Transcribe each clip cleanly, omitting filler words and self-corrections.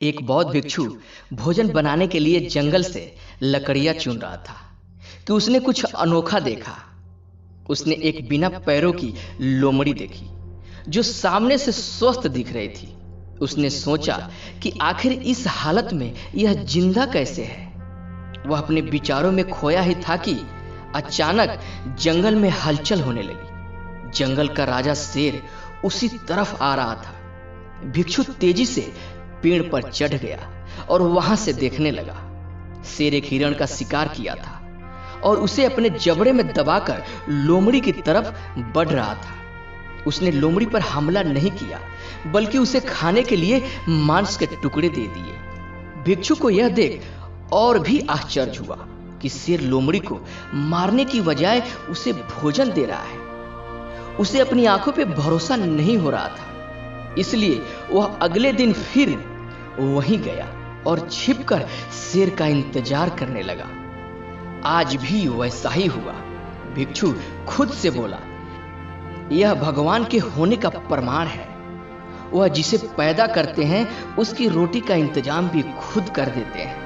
एक बौद्ध भिक्षु भोजन बनाने के लिए जंगल से लकड़ियां चुन रहा था कि उसने कुछ अनोखा देखा। उसने एक बिना पैरों की लोमड़ी देखी जो सामने से स्वस्थ दिख रही थी। उसने सोचा कि आखिर इस हालत में यह जिंदा कैसे है। वह अपने विचारों में खोया ही था कि अचानक जंगल में हलचल होने लगी। जंगल का राजा शेर उसी तरफ आ रहा था। भिक्षु तेजी से पेड़ पर चढ़ गया और वहां से देखने लगा। शेर एक हिरण का शिकार किया था और उसे अपने जबड़े में दबाकर लोमड़ी की तरफ बढ़ रहा था। उसने लोमड़ी पर हमला नहीं किया बल्कि उसे खाने के लिए मांस के टुकड़े दे दिए। भिक्षु को यह देख और भी आश्चर्य हुआ कि शेर लोमड़ी को मारने की बजाय उसे भोजन दे रहा है। उसे अपनी आंखों पे भरोसा नहीं हो रहा था, इसलिए वह अगले दिन फिर वहीं गया और छिपकर शेर का इंतजार करने लगा। आज भी वैसा ही हुआ। भिक्षु खुद से बोला, यह भगवान के होने का प्रमाण है। वह जिसे पैदा करते हैं उसकी रोटी का इंतजाम भी खुद कर देते हैं।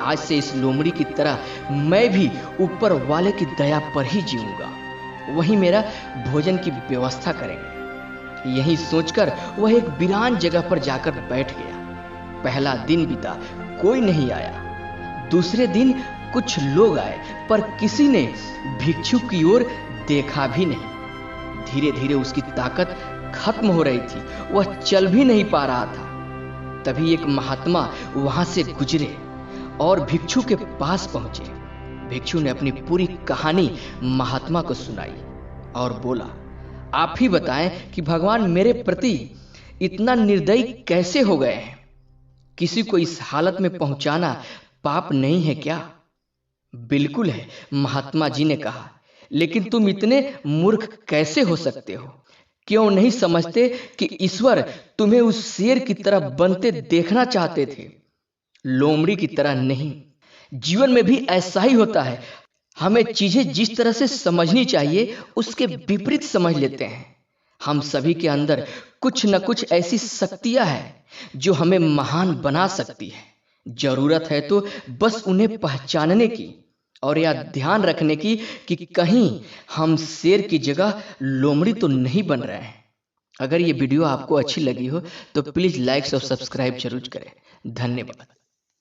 आज से इस लोमड़ी की तरह मैं भी ऊपर वाले की दया पर ही जीऊंगा। वही मेरा भोजन की व्यवस्था करेंगे। यही सोचकर वह एक वीरान जगह पर जाकर बैठ गया। पहला दिन बीता, कोई नहीं आया। दूसरे दिन कुछ लोग आए पर किसी ने भिक्षु की ओर देखा भी नहीं। धीरे धीरे उसकी ताकत खत्म हो रही थी, वह चल भी नहीं पा रहा था। तभी एक महात्मा वहां से गुजरे और भिक्षु के पास पहुंचे। भिक्षु ने अपनी पूरी कहानी महात्मा को सुनाई और बोला, आप ही बताएं कि भगवान मेरे प्रति इतना निर्दयी कैसे हो गए हैं। किसी को इस हालत में पहुंचाना पाप नहीं है क्या? बिल्कुल है, महात्मा जी ने कहा, लेकिन तुम इतने मूर्ख कैसे हो सकते हो? क्यों नहीं समझते कि ईश्वर तुम्हें उस शेर की तरह बनते देखना चाहते थे, लोमड़ी की तरह नहीं। जीवन में भी ऐसा ही होता है। हमें चीजें जिस तरह से समझनी चाहिए उसके विपरीत समझ लेते हैं। हम सभी के अंदर कुछ न कुछ ऐसी शक्तियां हैं जो हमें महान बना सकती है। जरूरत है तो बस उन्हें पहचानने की और यह ध्यान रखने की कि कहीं हम शेर की जगह लोमड़ी तो नहीं बन रहे हैं। अगर ये वीडियो आपको अच्छी लगी हो तो प्लीज लाइक और सब्सक्राइब जरूर करें। धन्यवाद।